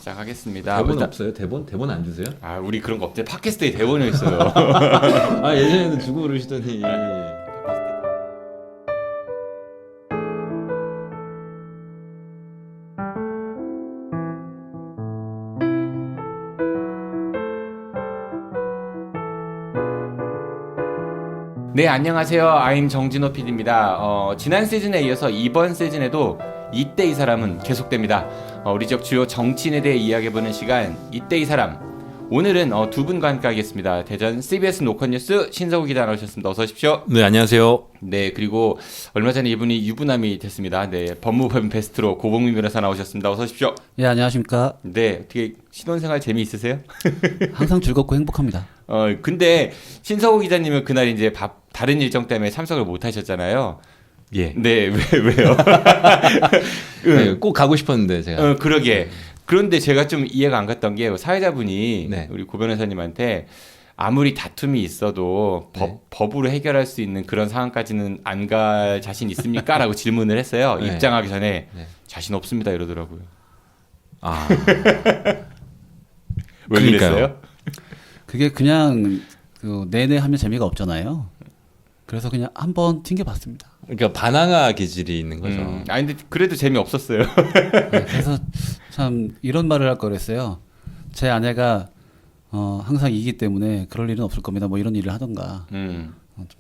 시작하겠습니다. 대본 없어요? 대본 안 주세요? 아, 우리 그런 거 없대. 팟캐스트에 대본이 있어요. 아, 예전에는 주고 그러시더니. 네, 안녕하세요. I'm 정진호 PD입니다. 지난 시즌에 이어서 이번 시즌에도 이때 이 사람은 계속됩니다. 우리 지역 주요 정치인에 대해 이야기해보는 시간, 이때 이 사람. 오늘은 두 분과 함께 하겠습니다. 대전 CBS 노컷뉴스 신서구 기자 나오셨습니다. 어서 오십시오. 네, 안녕하세요. 네, 그리고 얼마 전에 이분이 유부남이 됐습니다. 네, 법무법인 베스트로 고봉민 변호사 나오셨습니다. 어서 오십시오. 예, 안녕하십니까. 네, 어떻게 신혼생활 재미있으세요? 항상 즐겁고 행복합니다. 근데 신서구 기자님은 그날 이제 다른 일정 때문에 참석을 못 하셨잖아요. 예. 네, 왜요? 네, 꼭 가고 싶었는데 제가. 그러게. 그런데 제가 좀 이해가 안 갔던 게 사회자분이 네. 우리 고 변호사님한테 아무리 다툼이 있어도 네. 법으로 해결할 수 있는 그런 상황까지는 안 갈 자신 있습니까? 라고 질문을 했어요. 네. 입장하기 전에 네. 자신 없습니다 이러더라고요. 아. 왜 그랬어요? 그게 그냥 내내 하면 재미가 없잖아요. 그래서 그냥 한번 튕겨봤습니다. 그러니까 바나나 기질이 있는 거죠. 아니 근데 그래도 재미없었어요. 네, 그래서 참 이런 말을 할 거랬어요. 제 아내가 항상 이기기 때문에 그럴 일은 없을 겁니다. 뭐 이런 일을 하던가. 좀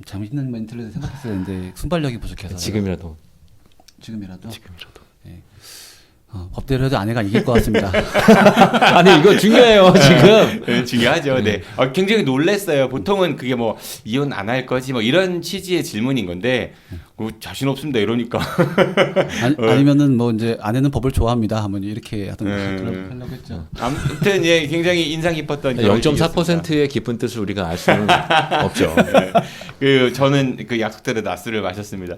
재밌는 멘트를 생각했어야 했는데 순발력이 부족해서. 지금이라도. 지금이라도. 네. 법대로 해도 아내가 이길 것 같습니다. 아니, 이거 중요해요, 지금. 네, 중요하죠. 네. 굉장히 놀랐어요. 보통은 그게 뭐 이혼 안 할 거지 뭐 이런 취지의 질문인 건데 자신 없습니다 이러니까. 아니면은 뭐 이제 아내는 법을 좋아합니다 하면 이렇게 하던가 하려고 했죠. 아무튼 예, 굉장히 인상 깊었던 0.4%의 깊은 뜻을 우리가 알 수는 없죠. 네. 저는 그 약속대로 낮술을 마셨습니다.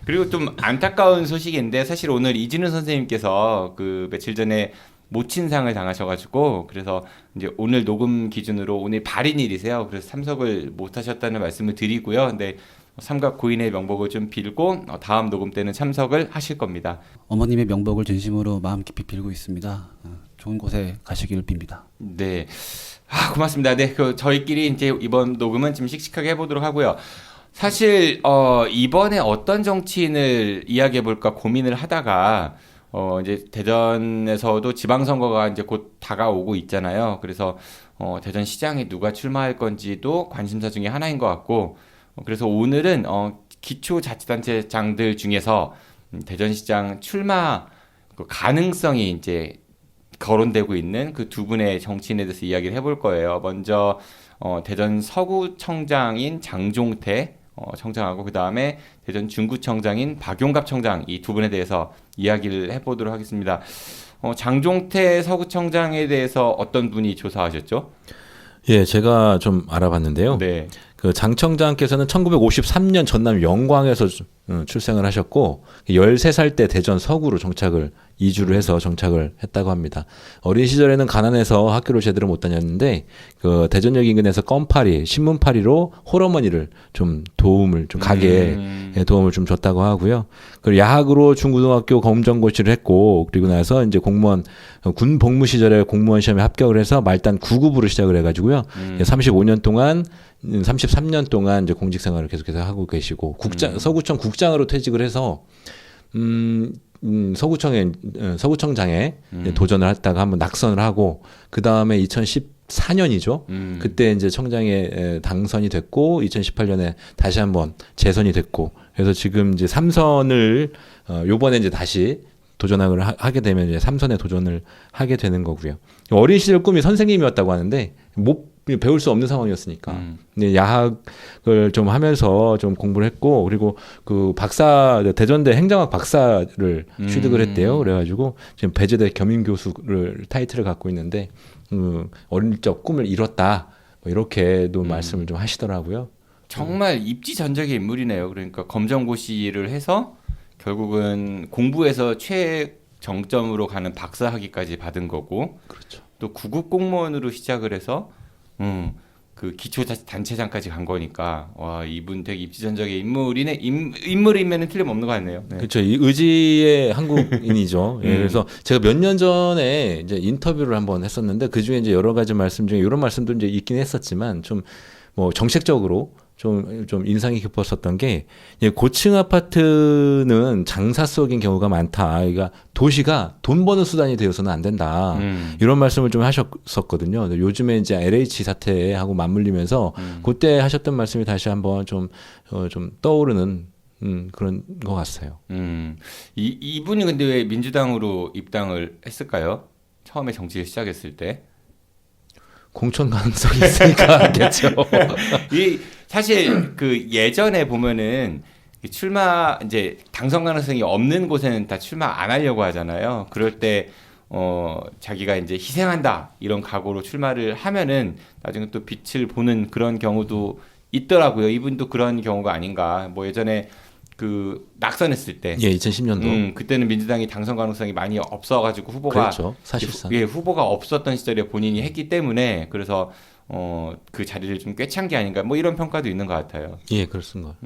그리고 좀 안타까운 소식인데 사실 오늘 이진우 선생님께서 그 며칠 전에 모친상을 당하셔가지고 그래서 이제 오늘 녹음 기준으로 오늘 발인일이세요. 그래서 참석을 못하셨다는 말씀을 드리고요. 근데 삼각 고인의 명복을 좀 빌고 다음 녹음 때는 참석을 하실 겁니다. 어머님의 명복을 진심으로 마음 깊이 빌고 있습니다. 좋은 곳에 가시기를 빕니다. 네, 고맙습니다. 네, 저희끼리 이제 이번 녹음은 좀 씩씩하게 해보도록 하고요. 사실 이번에 어떤 정치인을 이야기해 볼까 고민을 하다가 이제 대전에서도 지방선거가 이제 곧 다가오고 있잖아요. 그래서 대전시장에 누가 출마할 건지도 관심사 중에 하나인 것 같고, 그래서 오늘은 기초자치단체장들 중에서 대전시장 출마 가능성이 이제 거론되고 있는 그 두 분의 정치인에 대해서 이야기를 해볼 거예요. 먼저 대전 서구청장인 장종태 청장하고 그 다음에 대전 중구청장인 박용갑 청장 이 두 분에 대해서 이야기를 해보도록 하겠습니다. 장종태 서구청장에 대해서 어떤 분이 조사하셨죠? 예, 제가 좀 알아봤는데요. 네. 그 장 청장께서는 1953년 전남 영광에서 출생을 하셨고 13살 때 대전 서구로 이주를 해서 정착을 했다고 합니다. 어린 시절에는 가난해서 학교를 제대로 못 다녔는데 그 대전역 인근에서 껌파리, 신문파리로 홀어머니를 가게에 도움을 좀 줬다고 하고요. 그리고 야학으로 중고등학교 검정고시를 했고 그리고 나서 이제 군 복무 시절에 공무원 시험에 합격을 해서 말단 9급으로 시작을 해가지고요. 35년 동안 33년 동안 이제 공직 생활을 계속해서 하고 계시고 서구청 국장으로 퇴직을 해서 서구청장에 도전을 했다가 한번 낙선을 하고 그 다음에 2014년이죠. 그때 이제 청장에 당선이 됐고 2018년에 다시 한번 재선이 됐고 그래서 지금 이제 3선을 요번에 이제 다시 도전을 하게 되면 이제 3선에 도전을 하게 되는 거고요. 어린 시절 꿈이 선생님이었다고 하는데 배울 수 없는 상황이었으니까 야학을 좀 하면서 좀 공부를 했고 그리고 그 대전대 행정학 박사를 취득을 했대요. 그래가지고 지금 배재대 겸임교수를 타이틀을 갖고 있는데 어릴 적 꿈을 이뤘다 뭐 이렇게도 말씀을 좀 하시더라고요. 정말 입지전적의 인물이네요. 그러니까 검정고시를 해서 결국은 공부에서 최정점으로 가는 박사 학위까지 받은 거고 그렇죠. 또 구급 공무원으로 시작을 해서 그 기초단체장까지 간 거니까 와 이분 되게 입지전적인 인물이네. 인물이면은 틀림없는 것 같네요. 네. 그렇죠. 이 의지의 한국인이죠. 예, 그래서 제가 몇 년 전에 이제 인터뷰를 한번 했었는데 그 중에 이제 여러 가지 말씀 중에 이런 말씀도 이제 있긴 했었지만 좀 뭐 정책적으로 좀 인상이 깊었었던 게 예, 고층 아파트는 장사 속인 경우가 많다. 그러니까 도시가 돈 버는 수단이 되어서는 안 된다. 이런 말씀을 좀 하셨었거든요. 근데 요즘에 이제 LH 사태하고 맞물리면서 그때 하셨던 말씀이 다시 한번 좀 떠오르는 그런 것 같아요. 이분이 근데 왜 민주당으로 입당을 했을까요? 처음에 정치를 시작했을 때. 공천 가능성이 있으니까 하겠죠. 이 사실 그 예전에 보면은 출마 이제 당선 가능성이 없는 곳에는 다 출마 안 하려고 하잖아요. 그럴 때 자기가 이제 희생한다 이런 각오로 출마를 하면은 나중에 또 빛을 보는 그런 경우도 있더라고요. 이분도 그런 경우가 아닌가. 뭐 예전에 그 낙선했을 때, 예, 2010년도. 그때는 민주당이 당선 가능성이 많이 없어가지고 후보가 그렇죠. 사실상. 예, 후보가 없었던 시절에 본인이 했기 때문에 그래서 그 자리를 좀 꿰찬 게 아닌가 뭐 이런 평가도 있는 것 같아요. 예, 그렇습니다.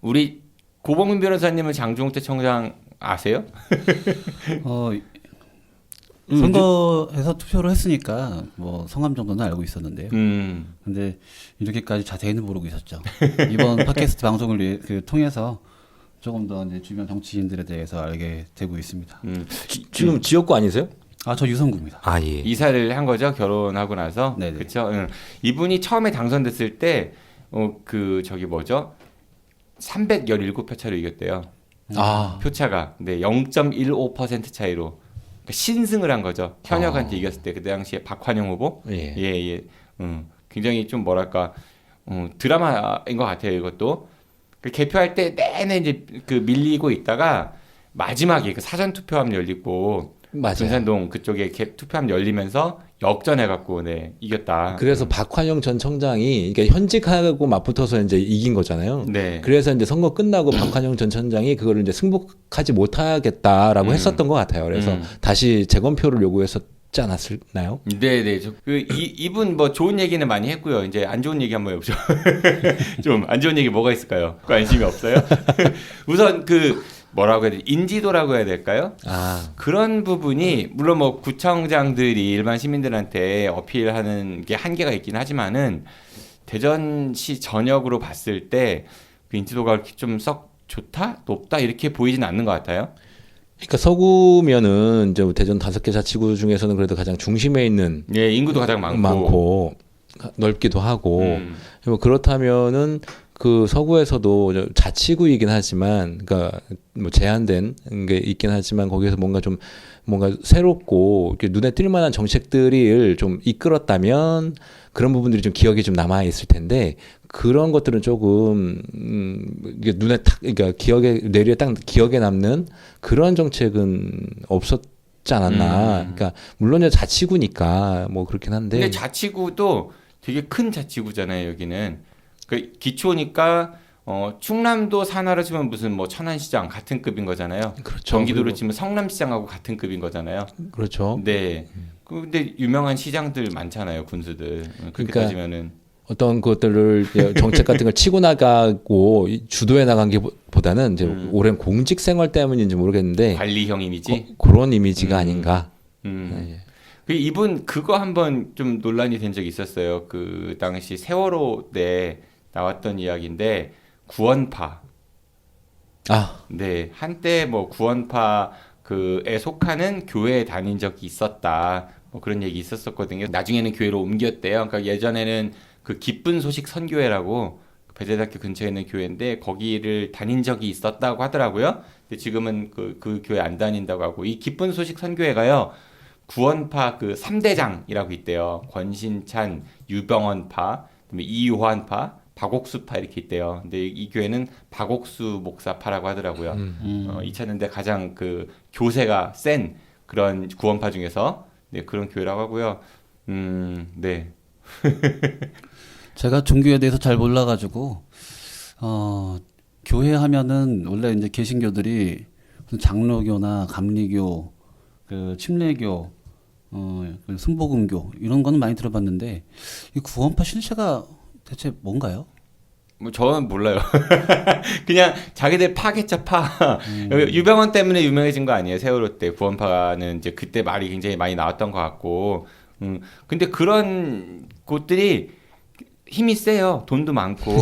우리 고범인 변호사님은 장종태 청장 아세요? 선거에서 투표를 했으니까 뭐 성함 정도는 알고 있었는데요. 근데 이렇게까지 자세히는 모르고 있었죠. 이번 팟캐스트 방송을 통해서 조금 더 이제 주변 정치인들에 대해서 알게 되고 있습니다. 지금 지역구 아니세요? 저 유성구입니다. 아, 예. 이사를 한 거죠 결혼하고 나서. 네네. 그렇죠. 이분이 처음에 당선됐을 때 그 저기 뭐죠? 317표 차로 이겼대요. 아, 표차가 네 0.15% 차이로 그러니까 신승을 한 거죠. 현역한테 이겼을 때 그 당시에 박환영 후보. 예. 예. 굉장히 좀 뭐랄까 드라마인 것 같아요. 이것도 그 개표할 때 내내 이제 그 밀리고 있다가 마지막에 그 사전 투표함 열리고 맞아요. 군산동 그쪽에 투표함 열리면서 역전해갖고 네 이겼다. 그래서 박환영 전 청장이 그러니까 현직하고 맞붙어서 이제 이긴 거잖아요. 네. 그래서 이제 선거 끝나고 박환영 전 청장이 그거를 이제 승복하지 못하겠다라고 했었던 것 같아요. 그래서 다시 재검표를 요구했었지 않았나요? 네네. 이분 뭐 좋은 얘기는 많이 했고요. 이제 안 좋은 얘기 한번 해보죠. 좀 안 좋은 얘기 뭐가 있을까요? 관심이 없어요? 우선 그 뭐라고 해야 되지? 인지도라고 해야 될까요? 아, 그런 부분이 물론 뭐 구청장들이 일반 시민들한테 어필하는 게 한계가 있긴 하지만은 대전시 전역으로 봤을 때 그 인지도가 그렇게 좀 썩 좋다, 높다 이렇게 보이진 않는 것 같아요. 그러니까 서구면은 이제 대전 5개 자치구 중에서는 그래도 가장 중심에 있는 예, 인구도 가장 많고 넓기도 하고 뭐 그렇다면은 그 서구에서도 자치구이긴 하지만 그러니까 뭐 제한된 게 있긴 하지만 거기에서 뭔가 새롭고 이렇게 눈에 띌 만한 정책들을 좀 이끌었다면 그런 부분들이 좀 기억에 좀 남아 있을 텐데 그런 것들은 조금 이게 눈에 딱 그러니까 뇌리에 딱 기억에 남는 그런 정책은 없었지 않았나. 그러니까 물론 이제 자치구니까 뭐 그렇긴 한데. 근데 자치구도 되게 큰 자치구잖아요. 여기는 그 기초니까 충남도 산하로 치면 무슨 뭐 천안시장 같은 급인 거잖아요. 그렇죠. 경기도로 치면 성남시장하고 같은 급인 거잖아요. 그렇죠. 네. 근데 유명한 시장들 많잖아요. 군수들. 그렇게 그러니까 따지면은 어떤 것들을 이제 정책 같은 걸 치고 나가고 주도해 나간 게 보다는 이제 오랜 공직 생활 때문인지 모르겠는데 관리형 이미지. 그런 이미지가 아닌가. 예. 그 이분 그거 한번 좀 논란이 된 적이 있었어요. 그 당시 세월호 때 나왔던 이야기인데 구원파. 아, 네, 한때 뭐 구원파 그에 속하는 교회에 다닌 적이 있었다. 뭐 그런 얘기 있었었거든요. 나중에는 교회로 옮겼대요. 그러니까 예전에는 그 기쁜 소식 선교회라고 배재대학교 근처에 있는 교회인데 거기를 다닌 적이 있었다고 하더라고요. 근데 지금은 그 교회 안 다닌다고 하고 이 기쁜 소식 선교회가요. 구원파 그 3대장이라고 있대요. 권신찬, 유병원파, 그다음에 이유환파, 박옥수파 이렇게 있대요. 근데 이 교회는 박옥수 목사파라고 하더라고요. 2차 년대 가장 그 교세가 센 그런 구원파 중에서 네, 그런 교회라고 하고요. 네. 제가 종교에 대해서 잘 몰라가지고 교회 하면은 원래 이제 개신교들이 무슨 장로교나 감리교, 그 침례교 승복음교 이런 거는 많이 들어봤는데 이 구원파 실체가 대체 뭔가요? 뭐 저는 몰라요. 그냥 자기들 파겠죠 파. 유병헌 때문에 유명해진 거 아니에요. 세월호 때 구원파는 이제 그때 말이 굉장히 많이 나왔던 것 같고. 근데 그런 곳들이 힘이 세요. 돈도 많고.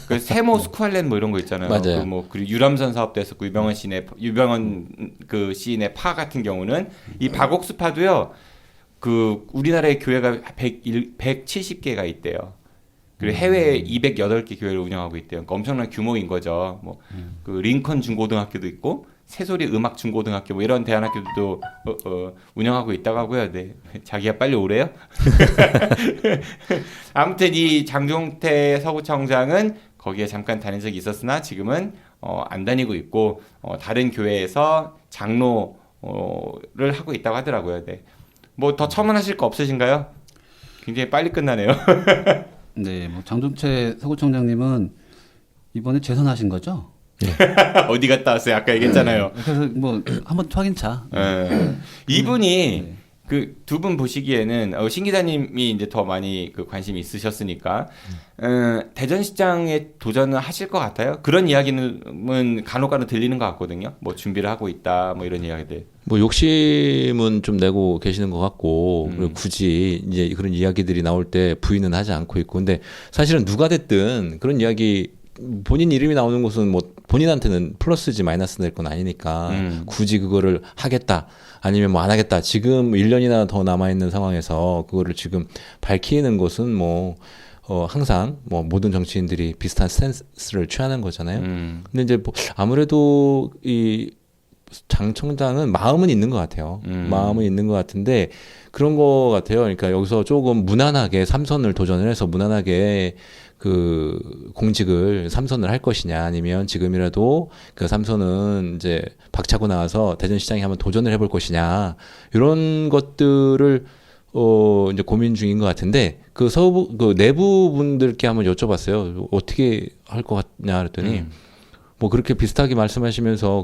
그 세모 스쿠알렌 뭐 이런 거 있잖아요. 맞아요. 그리고 유람선 사업도 했었고 유병헌 그 시인의 파 같은 경우는 이 박옥수 파도요. 그 우리나라의 교회가 170개가 있대요. 그리고 해외에 208개 교회를 운영하고 있대요. 그러니까 엄청난 규모인 거죠. 뭐 그 링컨 중고등학교도 있고 새소리 음악 중고등학교 뭐 이런 대안학교도 운영하고 있다고 하고요. 네. 자기가 빨리 오래요? 아무튼 이 장종태 서구청장은 거기에 잠깐 다닌 적이 있었으나 지금은 안 다니고 있고 다른 교회에서 장로를 하고 있다고 하더라고요. 네. 뭐 더 첨언하실 거 없으신가요? 굉장히 빨리 끝나네요. 네, 뭐 장종태 서구청장님은 이번에 재선하신 거죠? 어디 갔다 왔어요? 아까 얘기했잖아요. 그래서 뭐 한번 확인차. 이분이 네. 그 두 분 보시기에는 신 기자님이 이제 더 많이 그 관심이 있으셨으니까 대전시장에 도전을 하실 것 같아요. 그런 이야기는 간혹가다 들리는 것 같거든요. 뭐 준비를 하고 있다, 뭐 이런 이야기들. 뭐 욕심은 좀 내고 계시는 것 같고 그리고 굳이 이제 그런 이야기들이 나올 때 부인은 하지 않고 있고 근데 사실은 누가 됐든 그런 이야기 본인 이름이 나오는 곳은 뭐 본인한테는 플러스지 마이너스 낼 건 아니니까 굳이 그거를 하겠다 아니면 뭐 안 하겠다 지금 1년이나 더 남아 있는 상황에서 그거를 지금 밝히는 것은 뭐 항상 뭐 모든 정치인들이 비슷한 스탠스를 취하는 거잖아요. 근데 이제 뭐 아무래도 이 장 청장은 마음은 있는 것 같아요. 마음은 있는 것 같은데 그런 것 같아요. 그러니까 여기서 조금 무난하게 삼선을 도전을 해서 무난하게 그 공직을 삼선을 할 것이냐 아니면 지금이라도 그 삼선은 이제 박차고 나와서 대전시장에 한번 도전을 해볼 것이냐 이런 것들을 이제 고민 중인 것 같은데 그 내부 분들께 한번 여쭤봤어요. 어떻게 할 것 같냐 그랬더니 뭐 그렇게 비슷하게 말씀하시면서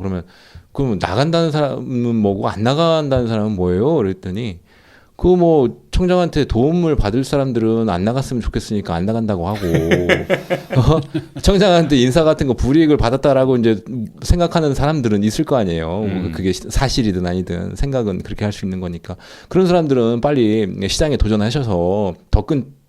그럼 나간다는 사람은 뭐고 안 나간다는 사람은 뭐예요? 그랬더니 그 뭐 청장한테 도움을 받을 사람들은 안 나갔으면 좋겠으니까 안 나간다고 하고 청장한테 인사 같은 거 불이익을 받았다라고 이제 생각하는 사람들은 있을 거 아니에요. 그게 사실이든 아니든 생각은 그렇게 할 수 있는 거니까 그런 사람들은 빨리 시장에 도전하셔서 더 큰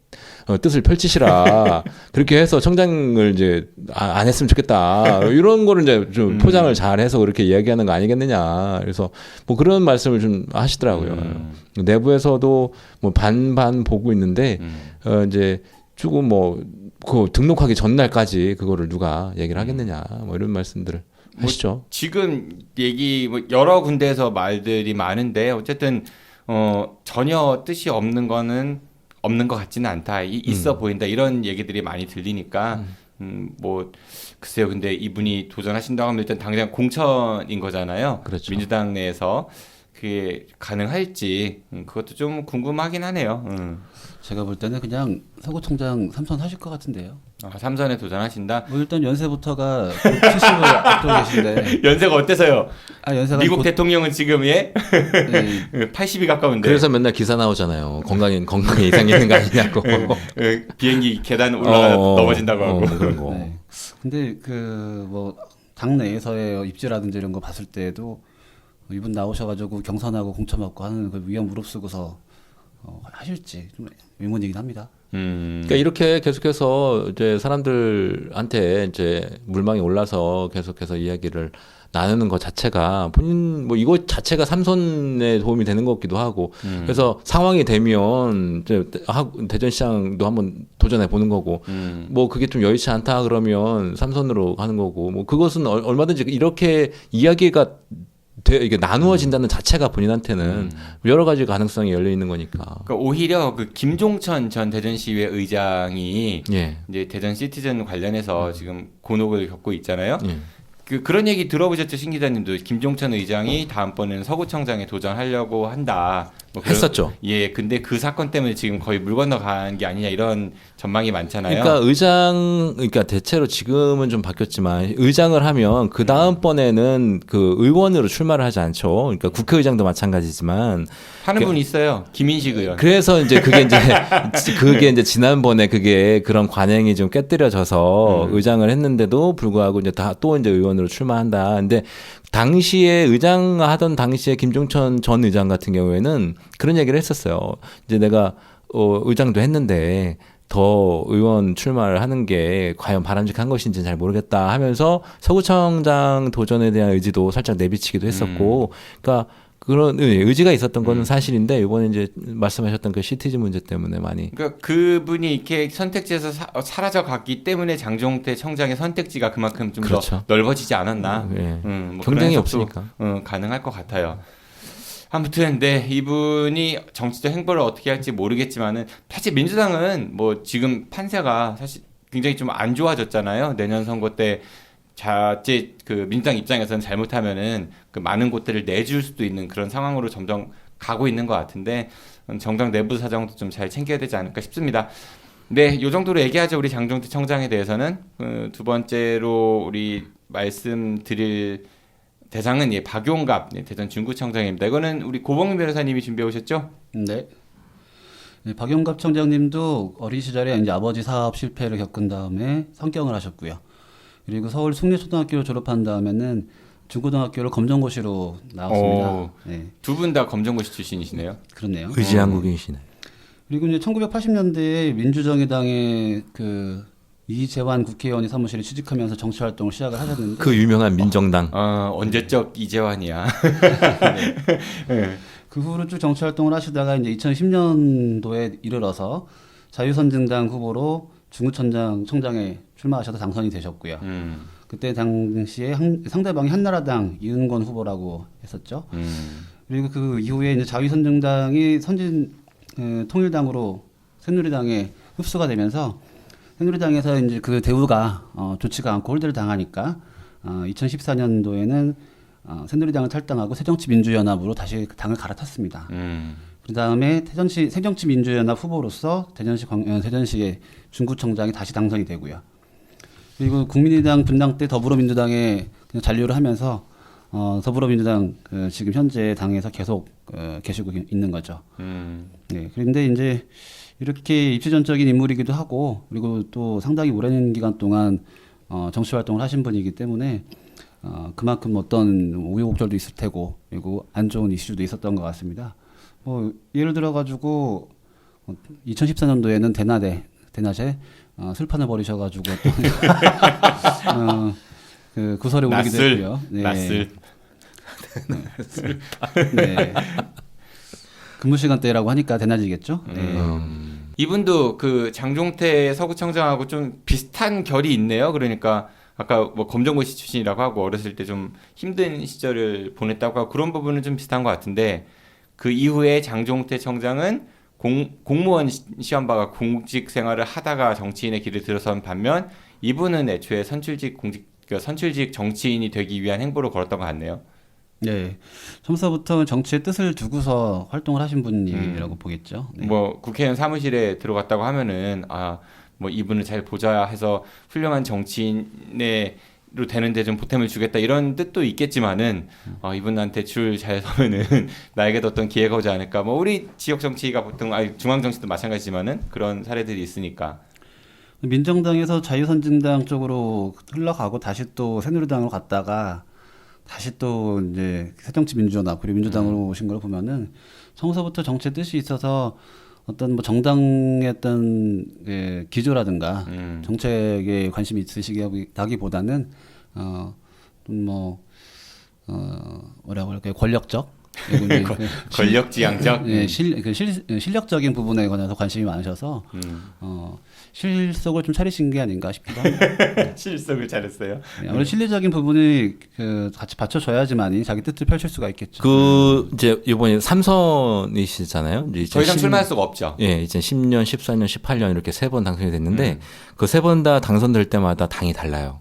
뜻을 펼치시라. 그렇게 해서 청장을 이제 안 했으면 좋겠다. 이런 거를 이제 좀 포장을 잘 해서 그렇게 이야기하는 거 아니겠느냐. 그래서 뭐 그런 말씀을 좀 하시더라고요. 내부에서도 뭐 반반 보고 있는데, 이제 조금 그 등록하기 전날까지 그거를 누가 얘기를 하겠느냐. 뭐 이런 말씀들을 하시죠. 지금 얘기 뭐 여러 군데에서 말들이 많은데 어쨌든 전혀 뜻이 없는 거는 없는 것 같지는 않다. 있어 보인다. 이런 얘기들이 많이 들리니까 뭐 글쎄요. 근데 이분이 도전하신다고 하면 일단 당장 공천인 거잖아요. 그렇죠. 민주당 내에서 그게 가능할지 그것도 좀 궁금하긴 하네요. 제가 볼 때는 그냥 서구청장 삼선 하실 것 같은데요. 삼선에 도전하신다. 뭐 일단 연세부터가 70을 앞두고 계신데. 연세가 어때서요? 연세가 미국 대통령은 지금 네. 80이 가까운데. 그래서 맨날 기사 나오잖아요. 건강에 이상 있는 거 아니냐고. 비행기 계단 올라가 넘어진다고 하고. 그런 거. 네. 근데 뭐 당내에서의 입지라든지 이런 거 봤을 때도 이분 나오셔가지고 경선하고 공천받고 하는 그 위험 무릅쓰고서 하실지 좀 의문이긴 합니다. 그러니까 이렇게 계속해서 이제 사람들한테 이제 물망에 올라서 계속해서 이야기를 나누는 것 자체가 본인 뭐 이거 자체가 삼선에 도움이 되는 것 같기도 하고 그래서 상황이 되면 이제 대전시장도 한번 도전해 보는 거고 뭐 그게 좀 여의치 않다 그러면 삼선으로 하는 거고 뭐 그것은 얼마든지 이렇게 이야기가 이게 나누어진다는 자체가 본인한테는 여러 가지 가능성이 열려 있는 거니까. 그러니까 오히려 그 김종천 전 대전시의회 의장이 이제 대전 시티즌 관련해서 지금 곤혹을 겪고 있잖아요. 그런 얘기 들어보셨죠, 신 기자님도. 김종천 의장이 다음번에는 서구청장에 도전하려고 한다. 했었죠. 예, 근데 그 사건 때문에 지금 거의 물 건너간 게 아니냐 이런 전망이 많잖아요. 그러니까 대체로 지금은 좀 바뀌었지만 의장을 하면 그 다음번에는 그 의원으로 출마를 하지 않죠. 그러니까 국회의장도 마찬가지지만 하는 분 있어요. 김인식 의원. 그래서 이제 그게 이제 지난번에 그게 그런 관행이 좀 깨뜨려져서 의장을 했는데도 불구하고 이제 또 이제 의원으로 출마한다. 근데 당시에 의장하던 당시에 김종천 전 의장 같은 경우에는 그런 얘기를 했었어요. 이제 내가 의장도 했는데 더 의원 출마를 하는 게 과연 바람직한 것인지는 잘 모르겠다 하면서 서구청장 도전에 대한 의지도 살짝 내비치기도 했었고, 그러니까 그런 의지가 있었던 거는 사실인데 이번에 이제 말씀하셨던 그 시티즈 문제 때문에 많이. 그러니까 그분이 이렇게 선택지에서 사라져 갔기 때문에 장종태 청장의 선택지가 그만큼 좀 더 그렇죠. 넓어지지 않았나. 네. 뭐 경쟁이 그런 없으니까. 가능할 것 같아요. 아무튼 네, 이분이 정치적 행보를 어떻게 할지 모르겠지만은 사실 민주당은 뭐 지금 판세가 사실 굉장히 좀 안 좋아졌잖아요. 내년 선거 때 자칫 그 민주당 입장에서는 잘못하면은 그 많은 곳들을 내줄 수도 있는 그런 상황으로 점점 가고 있는 것 같은데 정당 내부 사정도 좀 잘 챙겨야 되지 않을까 싶습니다. 네, 이 정도로 얘기하죠. 우리 장종태 청장에 대해서는. 두 번째로 우리 말씀드릴 대상은 박용갑 대전 중구청장입니다. 이거는 우리 고봉민 변호사님이 준비해 오셨죠? 네. 네, 박용갑 청장님도 어린 시절에 이제 아버지 사업 실패를 겪은 다음에 성경을 하셨고요. 그리고 서울 숭례초등학교를 졸업한 다음에는 중고등학교를 검정고시로 나왔습니다. 네. 두 분 다 검정고시 출신이시네요. 그렇네요. 의지한국인이시네. 그리고 이제 1980년대에 민주정의당의 그 이재환 국회의원이 사무실에 취직하면서 정치 활동을 시작을 하셨는데 그 유명한 민정당. 언제적 이재환이야. 네. 그 후로 쭉 정치 활동을 하시다가 이제 2010년도에 이르러서 자유선진당 후보로 중구청장에 출마하셔서 당선이 되셨고요. 그때 당시에 상대방이 한나라당 이은권 후보라고 했었죠. 그리고 그 이후에 이제 자유선진당이 통일당으로 새누리당에 흡수가 되면서 새누리당에서 이제 그 대우가 좋지가 않고 홀대를 당하니까 2014년도에는 새누리당을 탈당하고 새정치민주연합으로 다시 당을 갈아탔습니다. 그 다음에 새정치민주연합 후보로서 대전시의 중구청장이 다시 당선이 되고요. 그리고 국민의당 분당 때 더불어민주당에 그냥 잔류를 하면서 더불어민주당 지금 현재 당에서 계속 계시고 있는 거죠. 네, 그런데 이제 이렇게 입지전적인 인물이기도 하고 그리고 또 상당히 오랜 기간 동안 정치 활동을 하신 분이기 때문에 그만큼 어떤 우여곡절도 있을 테고 그리고 안 좋은 이슈도 있었던 것 같습니다. 뭐 예를 들어 가지고 2014년도에는 대낮에 술판을 벌이셔가지고 그 구설에 오르기도 했고요. 네. 낯을. 네. 근무 시간대라고 하니까 대낮이겠죠. 네. 이분도 그 장종태 서구청장하고 좀 비슷한 결이 있네요. 그러니까 아까 뭐 검정고시 출신이라고 하고 어렸을 때 좀 힘든 시절을 보냈다고 하고 그런 부분은 좀 비슷한 것 같은데 그 이후에 장종태 청장은 공무원 시험 봐가 공직 생활을 하다가 정치인의 길을 들어선 반면 이분은 애초에 선출직 정치인이 되기 위한 행보를 걸었던 것 같네요. 네, 처음서부터 정치의 뜻을 두고서 활동을 하신 분이라고 보겠죠. 네. 뭐 국회의원 사무실에 들어갔다고 하면은 뭐 이분을 잘 보자 해서 훌륭한 정치인으로 되는데 좀 보탬을 주겠다 이런 뜻도 있겠지만은 이분한테 줄 잘 서면은 나에게도 어떤 기회가 오지 않을까. 뭐 우리 지역 정치가 보통 중앙 정치도 마찬가지지만은 그런 사례들이 있으니까. 민정당에서 자유선진당 쪽으로 흘러가고 다시 또 새누리당으로 갔다가 다시 또 이제 새정치민주연합 그리고 민주당으로 오신 걸 보면은 처음서부터 정치의 뜻이 있어서 어떤 뭐 정당의 어떤 기조라든가 정책에 관심이 있으시기보다는 뭐라고 할까요, 권력적 그리고 권력지향적 실력적인 부분에 관해서 관심이 많으셔서 실속을 좀 차리신 게 아닌가 싶기도 합니다. 실속을 잘했어요. 네, 아무래도 실리적인 부분이 같이 받쳐줘야지만이 자기 뜻을 펼칠 수가 있겠죠. 이제 이번에 3선이시잖아요. 더 이상 출마할 수가 없죠. 예, 이제 10년, 14년, 18년 이렇게 3번 당선이 됐는데 그 3번 다 당선될 때마다 당이 달라요.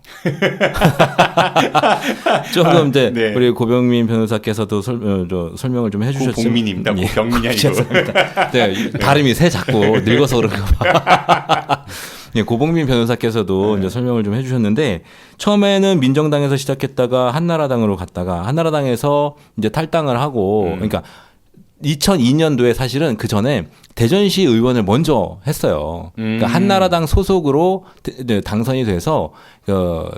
조금 이제 네. 우리 고병민 변호사께서도 저 설명을 좀 해주셨죠. 고복민입니다. 예. 고병민이 아니고. 죄송합니다. 네, 발음이 새 자꾸 늙어서 그런가 봐. 예, 고복민 변호사께서도 이제 설명을 좀 해주셨는데 처음에는 민정당에서 시작했다가 한나라당으로 갔다가 한나라당에서 이제 탈당을 하고 그러니까 2002년도에 사실은 그 전에 대전시 의원을 먼저 했어요. 그러니까 한나라당 소속으로 당선이 돼서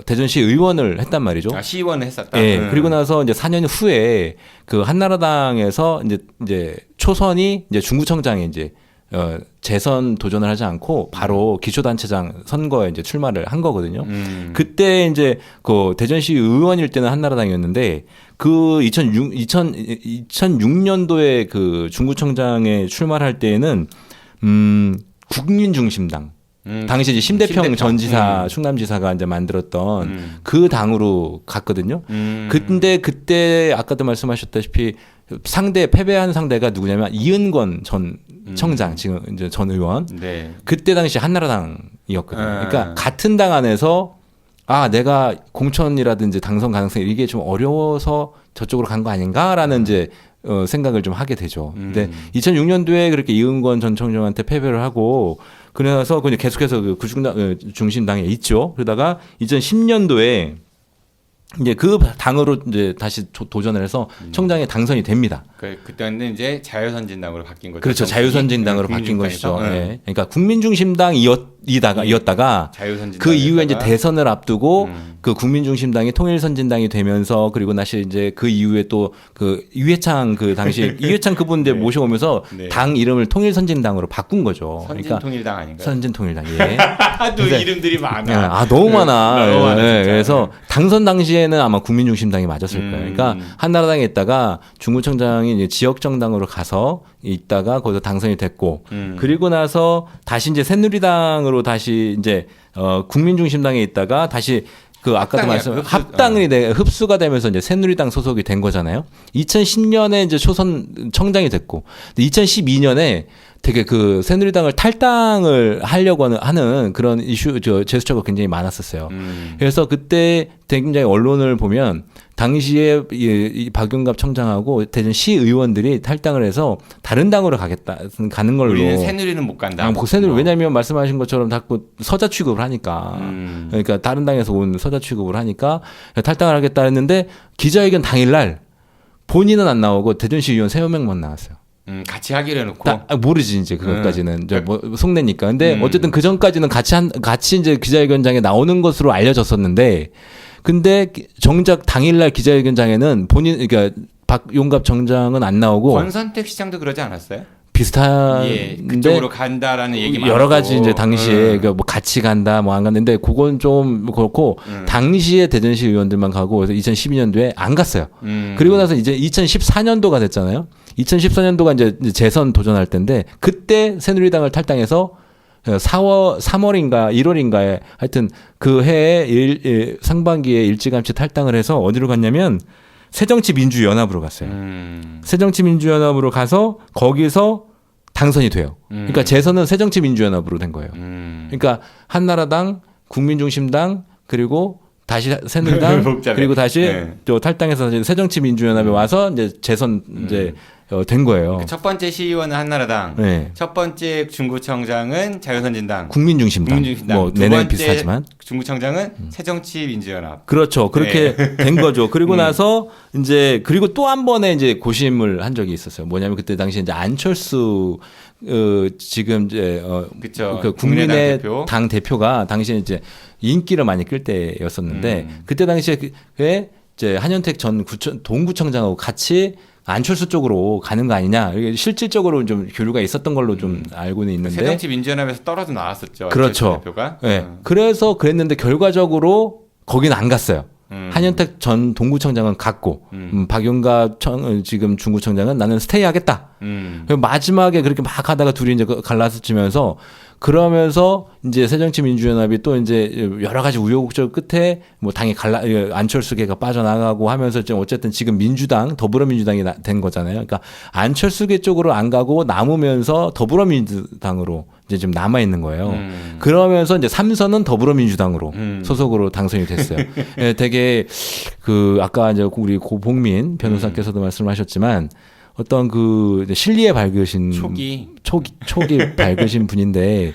대전시 의원을 했단 말이죠. 아, 시의원을 했었다. 예. 그리고 나서 이제 4년 후에 그 한나라당에서 이제 초선이 이제 중구청장에 이제 재선 도전을 하지 않고 바로 기초단체장 선거에 이제 출마를 한 거거든요. 그때 이제 그 대전시 의원일 때는 한나라당이었는데 그 2006년도에 그 중구청장에 출마를 할 때에는 국민중심당 당시 이제 심대평 전 지사, 충남지사가 이제 만들었던 그 당으로 갔거든요. 근데 그때 아까도 말씀하셨다시피 패배한 상대가 누구냐면 이은권 전 청장, 지금 이제 전 의원. 네. 그때 당시 한나라당이었거든요. 그러니까 같은 당 안에서 내가 공천이라든지 당선 가능성이 이게 좀 어려워서 저쪽으로 간 거 아닌가라는 이제 생각을 좀 하게 되죠. 근데 2006년도에 그렇게 이은권 전 청장한테 패배를 하고 그래서 그냥 계속해서 그 중심당에 있죠. 그러다가 2010년도에 이제 그 당으로 이제 다시 도전을 해서 청장에 당선이 됩니다. 그때는 이제 자유선진당으로 바뀐 거죠. 그렇죠. 자유선진당으로 바뀐 것이죠. 네. 그러니까 국민중심당이었다가 그 이후에 이제 대선을 앞두고 그 국민중심당이 통일선진당이 되면서 그리고 다시 이제 그 이후에 또 그 이회창 그 당시 이회창 그분 네. 모셔오면서 네. 당 이름을 통일선진당으로 바꾼 거죠. 선진통일당 아닌가요? 선진통일당. 예. 또 이름들이 많아. 너무 많아. 너무 많아. 네. 그래서 당선 당시에는 아마 국민중심당이 맞았을 거예요. 그러니까 한나라당에 있다가 중구청장이 이제 지역 정당으로 가서 있다가 거기서 당선이 됐고 그리고 나서 다시 이제 새누리당으로 다시 이제 국민중심당에 있다가 다시 그 아까도 합당이 흡수가 되면서 이제 새누리당 소속이 된 거잖아요. 2010년에 이제 초선 청장이 됐고 2012년에 되게 그 새누리당을 탈당을 하려고 하는 그런 이슈 제스처가 굉장히 많았었어요. 그래서 그때 굉장히 언론을 보면 당시에 이 박용갑 청장하고 대전시 의원들이 탈당을 해서 다른 당으로 가는 걸로. 우리는 새누리는 못 간다. 왜냐하면 말씀하신 것처럼 자꾸 서자 취급을 하니까. 그러니까 다른 당에서 온 서자 취급을 하니까 탈당을 하겠다 했는데 기자회견 당일날 본인은 안 나오고 대전시 의원 3명만 나왔어요. 같이 하기로 해놓고 모르지 이제 그것까지는 뭐 속내니까. 근데 어쨌든 그 전까지는 같이 이제 기자회견장에 나오는 것으로 알려졌었는데, 근데 정작 당일날 기자회견장에는 그러니까 박용갑 청장은 안 나오고 권선택 시장도 그러지 않았어요? 비슷한데 그쪽으로 간다라는 얘기 여러 가지 이제 당시에 뭐 같이 간다 뭐 안 갔는데 그건 좀 그렇고 당시에 대전시 의원들만 가고 그래서 2012년도에 안 갔어요. 그리고 나서 이제 2014년도가 됐잖아요. 2014년도가 이제 재선 도전할 때인데 그때 새누리당을 탈당해서 3월인가 1월인가에 하여튼 그 해에 상반기에 일찌감치 탈당을 해서 어디로 갔냐면 새정치민주연합으로 갔어요. 새정치민주연합으로 가서 거기서 당선이 돼요. 그러니까 재선은 새정치민주연합으로 된 거예요. 그러니까 한나라당, 국민중심당 그리고 다시 새누리당 그리고 다시 또 탈당해서 새정치민주연합에 와서 이제 재선 이제 된 거예요. 첫 번째 시의원은 한나라당, 네. 첫 번째 중구청장은 자유선진당, 국민중심당. 뭐 내내 비슷하지만 중구청장은 새정치민주연합. 그렇죠. 그렇게 된 거죠. 그리고 나서 이제 그리고 또 한 번에 이제 고심을 한 적이 있었어요. 뭐냐면 그때 당시에 이제 안철수 지금 이제 그 국민의 당 대표가 당시에 이제 인기를 많이 끌 때였었는데 그때 당시에 이제 한현택 전 동구청장하고 같이 안철수 쪽으로 가는 거 아니냐. 실질적으로 좀 교류가 있었던 걸로 좀 알고는 있는데. 새정치민주연합에서 떨어져 나왔었죠. 그렇죠. 대표가. 네. 그래서 그랬는데 결과적으로 거기는 안 갔어요. 한현택 전 동구청장은 갔고 박용갑 지금 중구청장은 나는 스테이 하겠다. 마지막에 그렇게 막 하다가 둘이 이제 갈라서지면서 그러면서 이제 새정치민주연합이 또 이제 여러 가지 우여곡절 끝에 뭐 당이 안철수계가 빠져나가고 하면서 좀 어쨌든 지금 민주당, 더불어민주당이 된 거잖아요. 그러니까 안철수계 쪽으로 안 가고 남으면서 더불어민주당으로 이제 좀 남아 있는 거예요. 그러면서 이제 3선은 더불어민주당으로 소속으로 당선이 됐어요. 예, 되게 그 아까 이제 우리 고복민 변호사께서도 말씀하셨지만 어떤 그 실리에 밝으신 초기 밝으신 분인데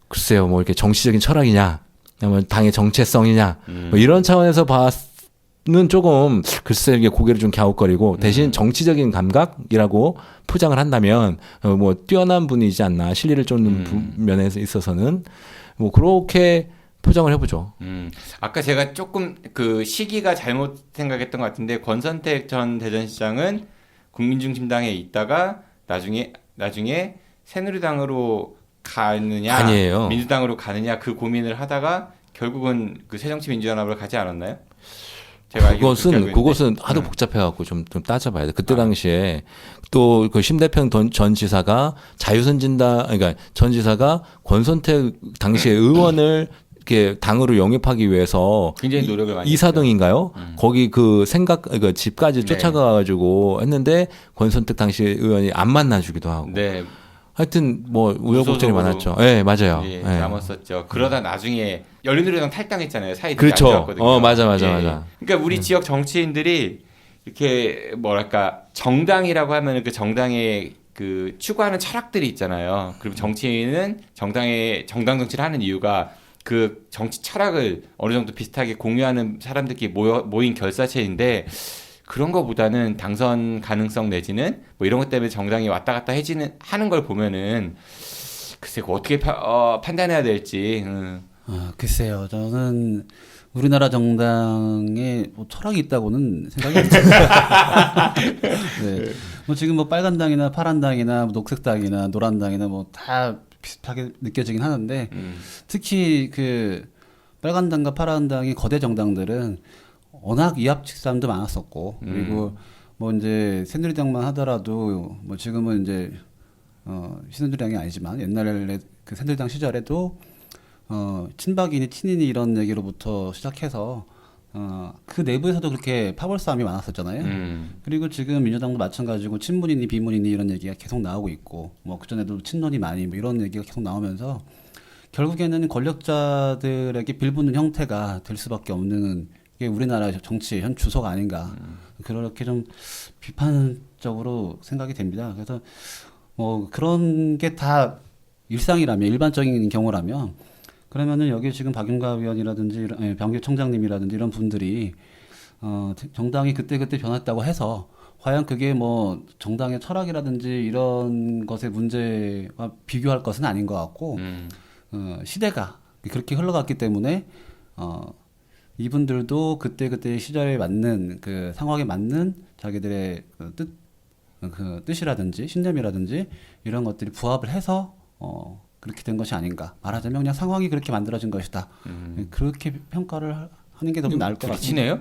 글쎄요 뭐 이렇게 정치적인 철학이냐 아니면 당의 정체성이냐 뭐 이런 차원에서 봤는 조금 글쎄 이게 고개를 좀 갸웃거리고 대신 정치적인 감각이라고 포장을 한다면 뭐 뛰어난 분이지 않나 실리를 쫓는 면에 있어서는 뭐 그렇게 포장을 해보죠. 아까 제가 조금 그 시기가 잘못 생각했던 것 같은데 권선택 전 대전시장은 국민중심당에 있다가 나중에 새누리당으로 가느냐 아니에요. 민주당으로 가느냐 그 고민을 하다가 결국은 그 새정치민주연합을 가지 않았나요? 제가 그것은 하도 복잡해갖고 좀 따져봐야 돼. 그때 당시에 또 그 심대평 전 지사가 그러니까 전 지사가 권선택 당시에 의원을 이렇게 당으로 영입하기 위해서 굉장히 노력을 많이 이사동인가요? 거기 그 집까지 네. 쫓아가가지고 했는데 권선택 당시 의원이 안 만나주기도 하고. 네. 하여튼 뭐 우여곡절이 많았죠. 네, 맞아요. 예, 네. 남았었죠. 그러다 나중에 열린우리당 탈당했잖아요. 사이드 그렇죠. 나왔거든요. 맞아. 그러니까 우리 지역 정치인들이 이렇게 뭐랄까 정당이라고 하면 그 정당의 그 추구하는 철학들이 있잖아요. 그리고 정치인은 정당 정치를 하는 이유가 그 정치 철학을 어느 정도 비슷하게 공유하는 사람들끼리 모인 결사체인데 그런 거보다는 당선 가능성 내지는 뭐 이런 것 때문에 정당이 왔다 갔다 하는 걸 보면은 글쎄 어떻게 판단해야 될지. 글쎄요. 저는 우리나라 정당에 뭐 철학이 있다고는 생각이 안 들어요. 네. 뭐 지금 뭐 빨간당이나 파란당이나 뭐 녹색당이나 노란당이나 뭐 다 비슷하게 느껴지긴 하는데 특히 그 빨간당과 파란당이 거대 정당들은 워낙 이합집산도 많았었고 그리고 뭐 이제 새누리당만 하더라도 뭐 지금은 이제 새누리당이 아니지만 옛날에 그 새누리당 시절에도 친박이니 친이니 이런 얘기로부터 시작해서 그 내부에서도 그렇게 파벌 싸움이 많았었잖아요. 그리고 지금 민주당도 마찬가지고 친문이니 비문이니 이런 얘기가 계속 나오고 있고 뭐 그전에도 친노니 많이 뭐 이런 얘기가 계속 나오면서 결국에는 권력자들에게 빌붙는 형태가 될 수밖에 없는 게 우리나라 정치의 현 주소가 아닌가 그렇게 좀 비판적으로 생각이 됩니다. 그래서 뭐 그런 게 다 일상이라면 일반적인 경우라면 그러면은 여기 지금 박윤갑 의원이라든지 병규 청장님이라든지 이런 분들이 정당이 그때 변했다고 해서 과연 그게 뭐 정당의 철학이라든지 이런 것의 문제와 비교할 것은 아닌 것 같고 시대가 그렇게 흘러갔기 때문에 이분들도 그때 시절에 맞는 그 상황에 맞는 자기들의 그 뜻이라든지 신념이라든지 이런 것들이 부합을 해서 그렇게 된 것이 아닌가. 말하자면 그냥 상황이 그렇게 만들어진 것이다. 그렇게 평가를 하는 게 더 나을 것 같네요.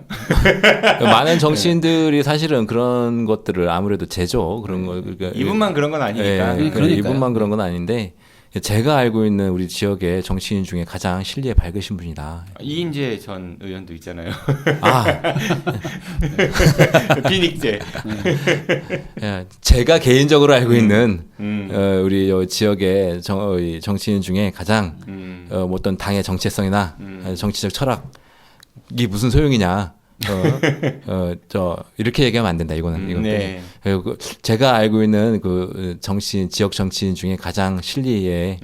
많은 정치인들이 사실은 그런 것들을 아무래도 제죠. 그런 거. 그러니까 이분만 그런 건 아니니까. 이분만 그런 건 아닌데 제가 알고 있는 우리 지역의 정치인 중에 가장 실리에 밝으신 분이다. 이인재 전 의원도 있잖아요. 비닉제. 제가 개인적으로 알고 있는 우리 지역의 정치인 중에 가장 뭐 어떤 당의 정체성이나 정치적 철학이 무슨 소용이냐. 이렇게 얘기하면 안 된다. 이거는. 네. 제가 알고 있는 그 지역 정치인 중에 가장 실리에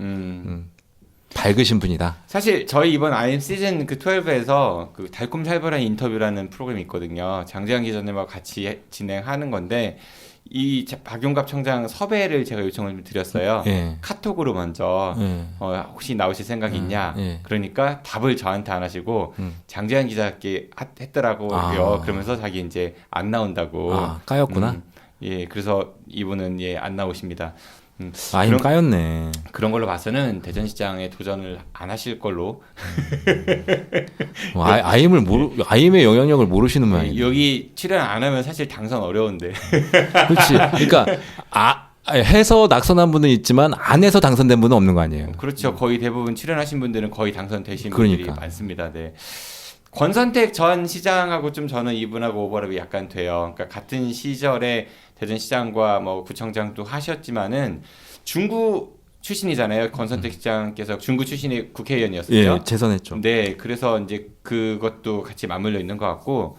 밝으신 분이다. 사실 저희 이번 IM 시즌 그 12에서 그 달콤살벌한 인터뷰라는 프로그램이 있거든요. 장재환 기자님과 같이 진행하는 건데 이 박용갑 청장 섭외를 제가 요청을 드렸어요. 카톡으로 먼저 혹시 나오실 생각이 있냐. 그러니까 답을 저한테 안 하시고 장재환 기자께 했더라고요. 그러면서 자기 이제 안 나온다고. 까였구나. 그래서 이분은 안 나오십니다. 아임 까였네. 그런 걸로 봐서는 대전시장에 도전을 안 하실 걸로. 아임의 영향력을 모르시는 모양이네. 여기 출연 안 하면 사실 당선 어려운데. 그렇지. 그러니까 해서 낙선한 분은 있지만 안 해서 당선된 분은 없는 거 아니에요. 그렇죠. 거의 대부분 출연하신 분들은 거의 당선되신 그러니까. 분들이 많습니다. 네. 권선택 전 시장하고 좀 저는 이분하고 오버랩이 약간 돼요. 그러니까 같은 시절에 대전시장과 뭐 구청장도 하셨지만은 중구 출신이잖아요. 권선택 시장께서 중구 출신의 국회의원이었었죠. 예, 재선했죠. 네, 그래서 이제 그것도 같이 맞물려 있는 것 같고,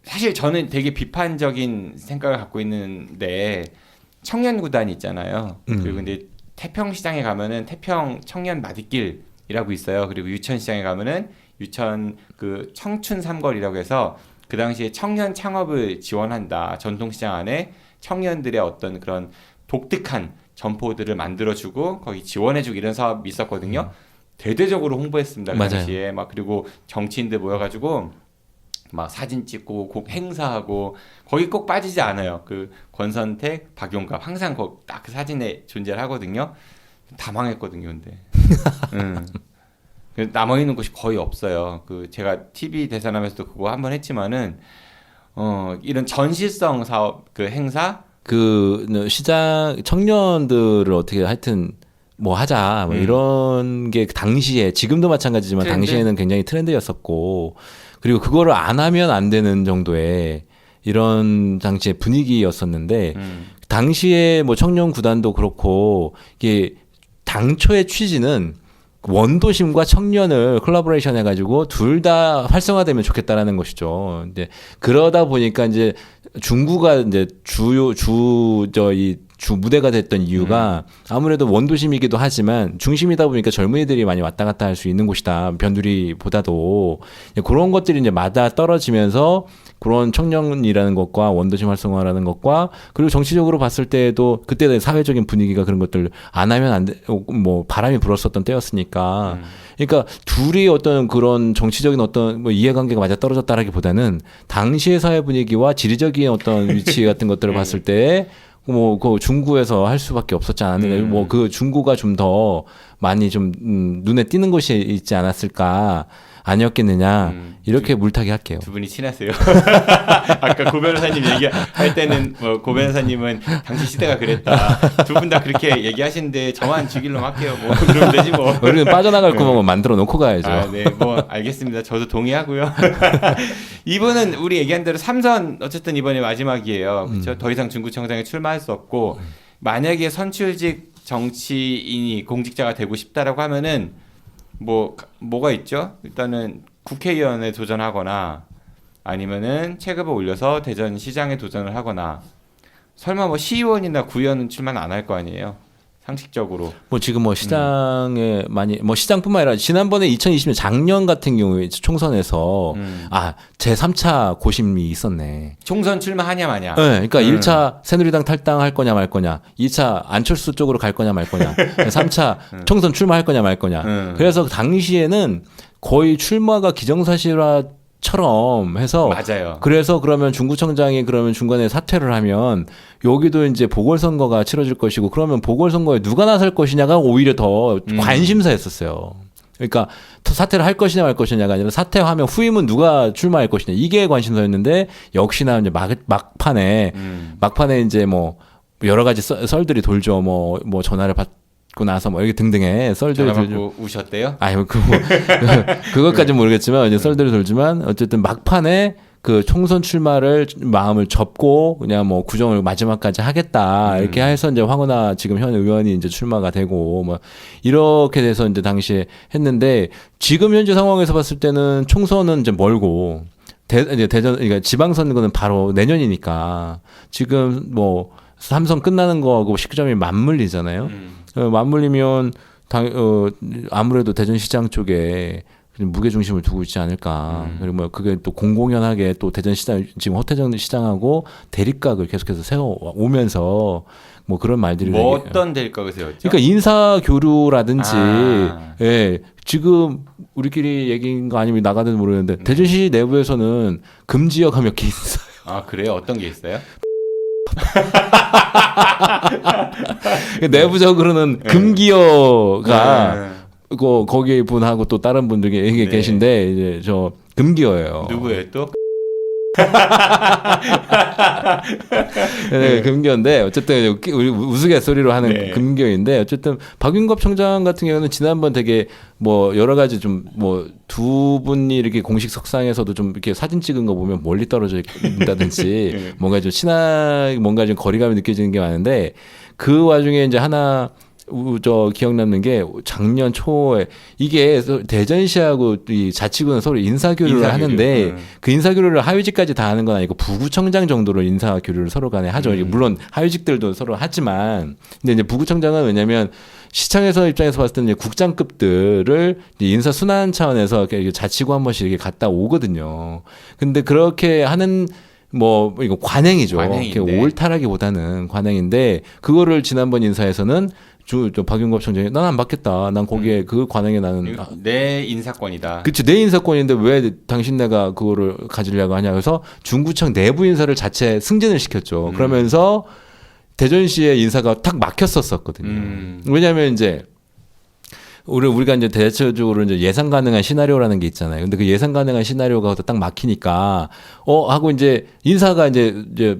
사실 저는 되게 비판적인 생각을 갖고 있는데 청년 구단이 있잖아요. 그리고 근데 태평시장에 가면은 태평 청년 마디길이라고 있어요. 그리고 유천시장에 가면은 유천 그 청춘 삼거리라고 해서 그 당시에 청년 창업을 지원한다. 전통시장 안에 청년들의 어떤 그런 독특한 점포들을 만들어주고 거기 지원해주고 이런 사업이 있었거든요. 대대적으로 홍보했습니다. 그 맞아요. 당시에 막 그리고 정치인들 모여가지고 막 사진 찍고 곡 행사하고 거기 꼭 빠지지 않아요. 그 권선택, 박용갑 항상 딱 그 사진에 존재를 하거든요. 다 망했거든요, 근데. 남아 있는 곳이 거의 없어요. 그 제가 TV 대산하면서도 그거 한번 했지만은 이런 전시성 사업 그 행사 그 시장 청년들을 어떻게 하여튼 뭐 하자 뭐 이런 게 당시에 지금도 마찬가지지만 트렌드? 당시에는 굉장히 트렌드였었고 그리고 그거를 안 하면 안 되는 정도의 이런 당시의 분위기였었는데 당시에 뭐 청년 구단도 그렇고 이게 당초의 취지는 원도심과 청년을 콜라보레이션 해가지고 둘 다 활성화되면 좋겠다라는 것이죠. 이제 그러다 보니까 이제 중구가 이제 주 무대가 됐던 이유가 아무래도 원도심이기도 하지만 중심이다 보니까 젊은이들이 많이 왔다 갔다 할 수 있는 곳이다. 변두리보다도 그런 것들이 이제 맞아 떨어지면서 그런 청년이라는 것과 원도심 활성화라는 것과 그리고 정치적으로 봤을 때도 그때 사회적인 분위기가 그런 것들 안 하면 안 돼, 뭐 바람이 불었었던 때였으니까. 그러니까 둘이 어떤 그런 정치적인 어떤 뭐 이해관계가 맞아 떨어졌다라기보다는 당시의 사회 분위기와 지리적인 어떤 위치 같은 것들을 봤을 때 뭐 그 중구에서 할 수밖에 없었지 않았는데 뭐 그 중구가 좀 더 많이 좀 눈에 띄는 곳이 있지 않았을까 아니었겠느냐 이렇게 물타기 할게요. 두 분이 친하세요. 아까 고 변호사님 얘기할 때는 뭐 고 변호사님은 당시 시대가 그랬다. 두 분 다 그렇게 얘기하시는데 저만 죽일놈 할게요. 뭐 그러면 되지 뭐. 우리는 빠져나갈 구멍을 만들어 놓고 가야죠. 아, 네, 뭐 알겠습니다. 저도 동의하고요. 이분은 우리 얘기한 대로 3선 어쨌든 이번에 마지막이에요. 그렇죠? 더 이상 중구청장에 출마할 수 없고 만약에 선출직 정치인이 공직자가 되고 싶다라고 하면은 뭐가 있죠? 일단은 국회의원에 도전하거나 아니면은 체급을 올려서 대전시장에 도전을 하거나 설마 뭐 시의원이나 구의원은 출마는 안 할 거 아니에요? 상식적으로. 뭐 지금 뭐 시장에 많이 뭐 시장뿐만 아니라 지난번에 2020년 작년 같은 경우에 총선에서 제 3차 고심이 있었네. 총선 출마하냐 마냐. 네, 그러니까 1차 새누리당 탈당할 거냐 말 거냐, 2차 안철수 쪽으로 갈 거냐 말 거냐, 3차 총선 출마할 거냐 말 거냐. 그래서 당시에는 거의 출마가 기정사실화 처럼 해서 맞아요. 그래서 그러면 중구청장이 그러면 중간에 사퇴를 하면 여기도 이제 보궐선거가 치러질 것이고 그러면 보궐선거에 누가 나설 것이냐가 오히려 더 관심사였었어요. 그러니까 사퇴를 할 것이냐 말 것이냐가 아니라 사퇴하면 후임은 누가 출마할 것이냐 이게 관심사였는데 역시나 이제 막판에 이제 뭐 여러 가지 썰들이 돌죠. 뭐 전화를 받고 나서 뭐 여기 등등의 썰들이 전화 돌죠. 받고 우셨대요? 아유 그것까지는 모르겠지만 이제 썰들이 돌지만 어쨌든 막판에 그 총선 출마를 마음을 접고 그냥 뭐 구정을 마지막까지 하겠다 이렇게 해서 이제 황운하 지금 현 의원이 이제 출마가 되고 뭐 이렇게 돼서 이제 당시에 했는데 지금 현재 상황에서 봤을 때는 총선은 이제 멀고 이제 대전 그러니까 지방선거는 바로 내년이니까 지금 뭐 삼선 끝나는 거하고 시점이 맞물리잖아요. 맞물리면 아무래도 대전시장 쪽에 무게 중심을 두고 있지 않을까. 그리고 뭐 그게 또 공공연하게 또 대전시장 지금 허태정 시장하고 대립각을 계속해서 세워 오면서 뭐 그런 말들이 뭐 어떤 대립각을 세웠죠? 그러니까 인사 교류라든지 예. 지금 우리끼리 얘기인 거 아니면 나가든 모르겠는데 대전시 내부에서는 금지어가 몇 개 있어요. 아, 그래요? 어떤 게 있어요? 내부적으로는 금기어가 거기 분하고 또 다른 분들이 계신데 이제 저 금기어예요. 누구예요 또? 네, 금교인데 어쨌든 우리 우스갯소리로 하는 네. 금교인데 어쨌든 박윤갑 청장 같은 경우는 지난번 되게 뭐 여러 가지 좀 뭐 두 분이 이렇게 공식 석상에서도 좀 이렇게 사진 찍은 거 보면 멀리 떨어져 있다든지 뭔가 좀 뭔가 좀 거리감이 느껴지는 게 많은데 그 와중에 이제 하나 저 기억 남는 게 작년 초에 이게 대전시하고 이 자치구는 서로 인사교류를 하는데 그 인사교류를 하위직까지 다 하는 건 아니고 부구청장 정도로 인사교류를 서로 간에 하죠. 물론 하위직들도 서로 하지만 근데 이제 부구청장은 왜냐면 시청에서 입장에서 봤을 때는 이제 국장급들을 인사 순환 차원에서 이렇게 자치구 한 번씩 이렇게 갔다 오거든요. 근데 그렇게 하는 뭐 이거 관행이죠. 이렇게 옳다라기보다는 관행인데 그거를 지난번 인사에서는 저 박윤갑 청장이 난 안 받겠다. 난 거기에 그 관행에 나는 내 인사권이다. 그렇지 내 인사권인데 왜 당신네가 그거를 가지려고 하냐. 그래서 중구청 내부 인사를 자체 승진을 시켰죠. 그러면서 대전시의 인사가 탁 막혔었거든요. 왜냐하면 이제 우리가 이제 대체적으로 이제 예상 가능한 시나리오라는 게 있잖아요. 근데 그 예상 가능한 시나리오가 딱 막히니까 하고 이제 인사가 이제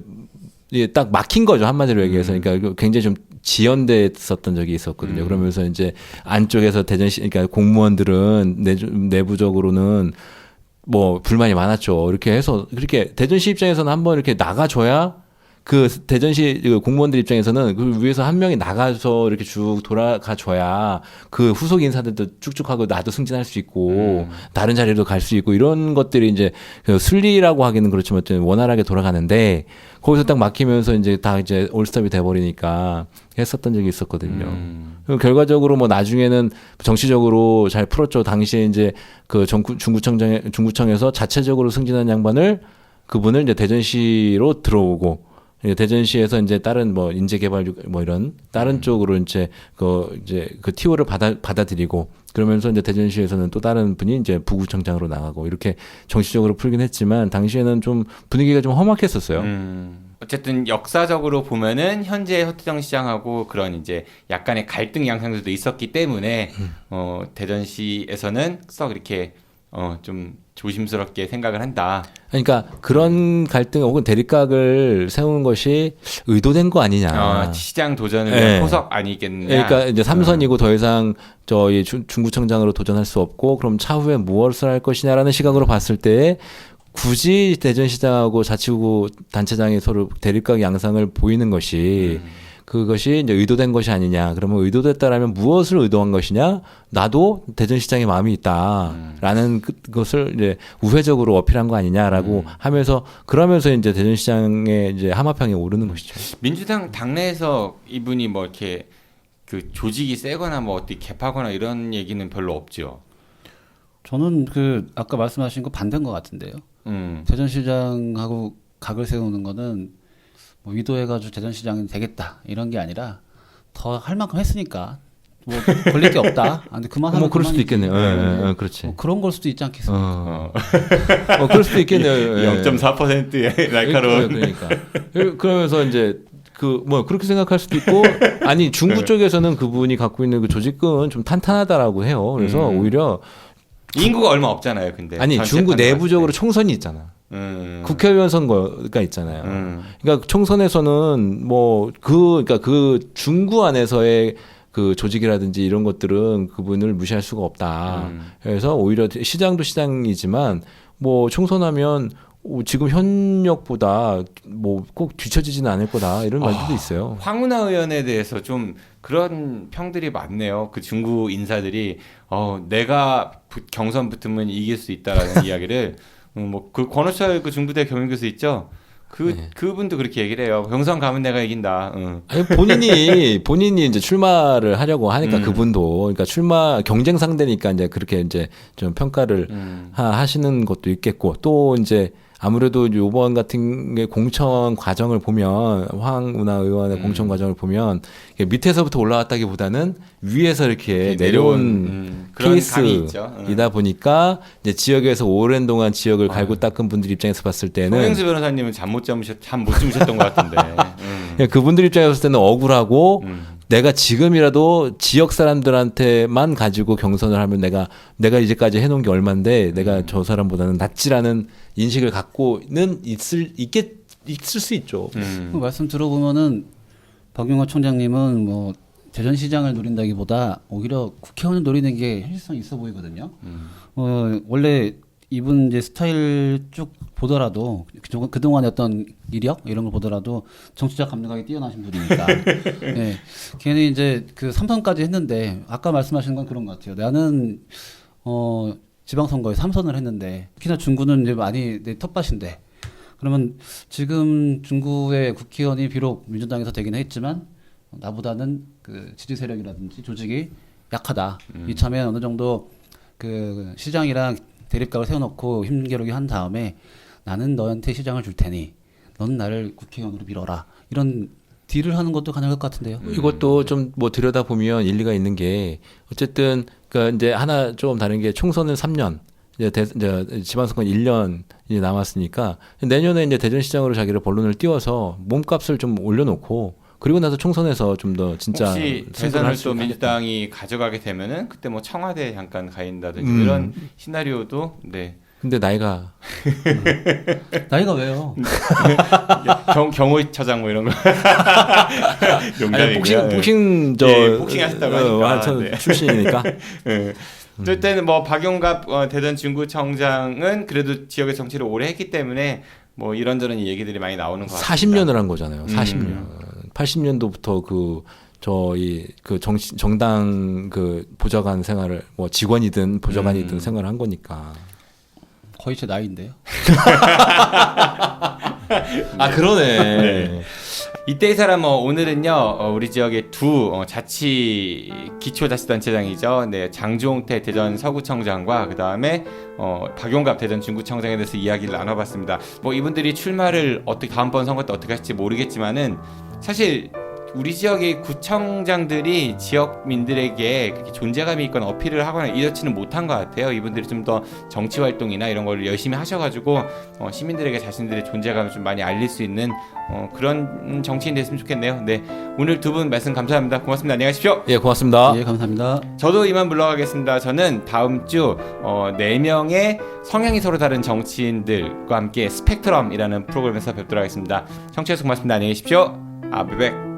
딱 막힌 거죠. 한마디로 얘기해서. 그러니까 굉장히 좀 지연됐었던 적이 있었거든요. 그러면서 이제 안쪽에서 대전시 그러니까 공무원들은 내부적으로는 뭐 불만이 많았죠. 이렇게 해서 그렇게 대전시 입장에서는 한번 이렇게 나가줘야 그 대전시 공무원들 입장에서는 그 위에서 한 명이 나가서 이렇게 쭉 돌아가줘야 그 후속 인사들도 쭉쭉 하고 나도 승진할 수 있고 다른 자리로 갈 수 있고 이런 것들이 이제 그 순리라고 하기는 그렇지만 원활하게 돌아가는데 거기서 딱 막히면서 이제 다 이제 올스톱이 돼버리니까 했었던 적이 있었거든요. 결과적으로 뭐 나중에는 정치적으로 잘 풀었죠. 당시에 이제 그 중구청에서 자체적으로 승진한 양반을 그분을 이제 대전시로 들어오고 대전시에서 이제 다른 뭐 인재개발 뭐 이런 다른 쪽으로 이제 그 티오를 받아들이고 그러면서 이제 대전시에서는 또 다른 분이 이제 부구청장으로 나가고 이렇게 정치적으로 풀긴 했지만 당시에는 좀 분위기가 좀 험악했었어요. 어쨌든 역사적으로 보면은 현재 허태정 시장하고 그런 이제 약간의 갈등 양상들도 있었기 때문에 대전시에서는 썩 이렇게 좀 조심스럽게 생각을 한다. 그러니까 그런 갈등 혹은 대립각을 세우는 것이 의도된 거 아니냐. 시장 도전을 위한 포석 아니겠냐. 그러니까 이제 3선이고 더 이상 저희 중구청장으로 도전할 수 없고 그럼 차후에 무엇을 할 것이냐라는 시각으로 봤을 때 굳이 대전시장하고 자치구 단체장이 서로 대립각 양상을 보이는 것이 그것이 이제 의도된 것이 아니냐. 그러면 의도됐다라면 무엇을 의도한 것이냐? 나도 대전시장의 마음이 있다라는 것을 이제 우회적으로 어필한 거 아니냐라고 하면서 그러면서 이제 대전시장의 이제 하마평에 오르는 것이죠. 민주당 당내에서 이분이 뭐 이렇게 그 조직이 세거나 뭐 어떻게 개파거나 이런 얘기는 별로 없죠. 저는 그 아까 말씀하신 거 반대인 것 같은데요. 대전시장하고 각을 세우는 거는 뭐 의도해가지고 대전시장이 되겠다 이런 게 아니라 더 할 만큼 했으니까 뭐 걸릴 게 없다. 근데 그만하면 뭐 그럴 수도 있겠네요. 네, 그렇지. 뭐 그런 걸 수도 있지 않겠습니까? 그럴 수도 있겠네요. 0.4%의 날카로운. 그러니까. 그러면서 이제 뭐 그렇게 생각할 수도 있고 아니 중구 쪽에서는 그분이 갖고 있는 그 조직은 좀 탄탄하다라고 해요. 그래서 오히려 인구가 얼마 없잖아요. 근데 아니 중구 내부적으로 총선이 있잖아. 국회의원 선거가 있잖아요. 그러니까 총선에서는 그러니까 그 중구 안에서의 그 조직이라든지 이런 것들은 그분을 무시할 수가 없다. 그래서 오히려 시장도 시장이지만 뭐 총선하면 지금 현역보다 뭐 꼭 뒤처지지는 않을 거다 이런 말들도 있어요. 황운하 의원에 대해서 좀 그런 평들이 많네요. 그 중구 인사들이 내가 경선 붙으면 이길 수 있다라는 이야기를 뭐 그 권오철 그 중부대 경영교수 있죠. 그분도 그렇게 얘기를 해요. 경선 가면 내가 이긴다. 아니, 본인이 이제 출마를 하려고 하니까 그분도 그러니까 출마 경쟁 상대니까 이제 그렇게 이제 좀 평가를 하시는 것도 있겠고 또 이제 아무래도 이번 같은 게 공천 과정을 보면 황운하 의원의 공천 과정을 보면 밑에서부터 올라왔다기보다는 위에서 이렇게 내려온 케이스이다 보니까 이제 지역에서 오랜 동안 지역을 갈고 닦은 분들 입장에서 봤을 때는 송영수 변호사님은 잠 못 주무셨던 것 같은데 그분들 입장에서 봤을 때는 억울하고 내가 지금이라도 지역 사람들한테만 가지고 경선을 하면 내가 이제까지 해놓은 게 얼만데 내가 저 사람보다는 낫지라는 인식을 갖고는 있을 수 있죠. 그 말씀 들어보면은 박용화 총장님은 뭐 대전시장을 노린다기보다 오히려 국회의원을 노리는 게 현실성 있어 보이거든요. 원래 이분 이제 스타일 쭉 보더라도 그동안의 어떤 이력 이런 걸 보더라도 정치적 감각이 뛰어나신 분이니까 네. 괜히 이제 그 3선까지 했는데 아까 말씀하신 건 그런 것 같아요. 나는 지방선거에 3선을 했는데 특히나 중구는 이제 많이 내 텃밭인데 그러면 지금 중구의 국회의원이 비록 민주당에서 되긴 했지만 나보다는 그 지지 세력이라든지 조직이 약하다. 이참에 어느 정도 그 시장이랑 대립각을 세워놓고 힘겨루기 한 다음에 나는 너한테 시장을 줄 테니 너는 나를 국회의원으로 밀어라. 이런 딜을 하는 것도 가능할 것 같은데요. 이것도 좀 뭐 들여다 보면 일리가 있는 게 어쨌든 그 이제 하나 좀 다른 게 총선은 3년. 이제 지방선거 1년 이제 남았으니까 내년에 이제 대전시장으로 자기를 본론을 띄워서 몸값을 좀 올려놓고 그리고 나서 총선에서 좀 더 진짜 혹시 재산을 또 민주당이 가져가게 되면은 그때 뭐 청와대 잠깐 가 있다든지 이런 시나리오도 네. 근데 나이가 왜요? 경호처장 뭐 이런 거. 아니, 복싱 복싱하셨다고 하니까 네. 출신이니까. 네. 어쨌든 뭐 박용갑 대전 중구청장은 그래도 지역의 정치를 오래 했기 때문에 뭐 이런저런 얘기들이 많이 나오는 것 같습니다. 40년을 한 거잖아요. 40년. 80년도부터 정당 그 보좌관 생활을 뭐 직원이든 보좌관이든 생활을 한 거니까. 거의 제 나이인데요. 아 그러네. 네. 이때 이 사람 오늘은요 우리 지역의 두 기초자치단체장이죠. 네, 장종태 대전 서구청장과 그 다음에 박용갑 대전 중구청장에 대해서 이야기를 나눠봤습니다. 뭐 이분들이 출마를 다음번 선거 때 어떻게 할지 모르겠지만은 사실 우리 지역의 구청장들이 지역민들에게 그렇게 존재감이 있거나 어필을 하거나 이렇지는 못한 것 같아요. 이분들이 좀 더 정치 활동이나 이런 걸 열심히 하셔가지고 시민들에게 자신들의 존재감을 좀 많이 알릴 수 있는 그런 정치인 됐으면 좋겠네요. 네, 오늘 두 분 말씀 감사합니다. 고맙습니다. 안녕히 가십시오. 예, 고맙습니다. 예, 감사합니다. 저도 이만 물러가겠습니다. 저는 다음 주 4명의 성향이 서로 다른 정치인들과 함께 스펙트럼이라는 프로그램에서 뵙도록 하겠습니다. 청취해주셔서 고맙습니다. 안녕히 계십시오. I'll be back.